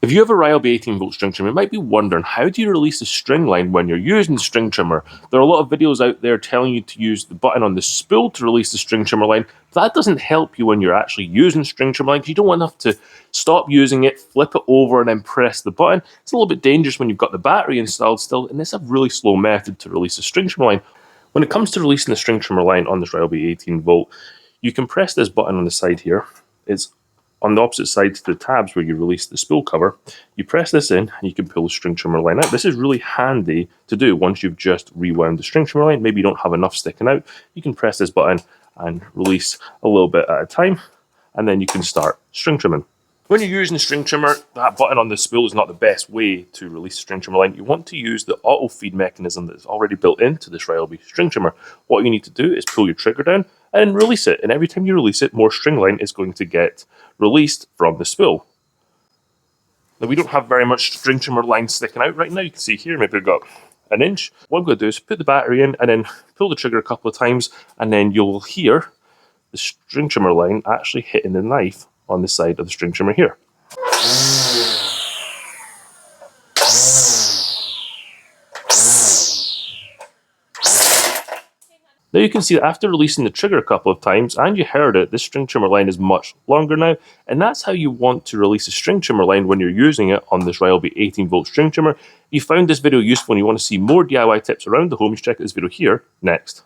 If you have a Ryobi 18V string trimmer, you might be wondering, how do you release the string line when you're using the string trimmer? There are a lot of videos out there telling you to use the button on the spool to release the string trimmer line, but that doesn't help you when you're actually using string trimmer line, because you don't want to have to stop using it, flip it over and then press the button. It's a little bit dangerous when you've got the battery installed still, and it's a really slow method to release the string trimmer line. When it comes to releasing the string trimmer line on this Ryobi 18V, you can press this button on the side here. It's on the opposite side to the tabs where you release the spool cover. You press this in and you can pull the string trimmer line out. This is really handy to do once you've just rewound the string trimmer line. Maybe you don't have enough sticking out. You can press this button and release a little bit at a time, and then you can start string trimming. When you're using the string trimmer, that button on the spool is not the best way to release the string trimmer line. You want to use the auto feed mechanism that's already built into this Ryobi string trimmer. What you need to do is pull your trigger down and release it. And every time you release it, more string line is going to get released from the spool. Now, we don't have very much string trimmer line sticking out right now. You can see here, maybe I've got an inch. What I'm going to do is put the battery in and then pull the trigger a couple of times, and then you'll hear the string trimmer line actually hitting the knife on the side of the string trimmer here. Now you can see that after releasing the trigger a couple of times, and you heard it, this string trimmer line is much longer now, and that's how you want to release a string trimmer line when you're using it on this Ryobi 18V string trimmer. If you found this video useful and you want to see more DIY tips around the home, you should check out this video here next.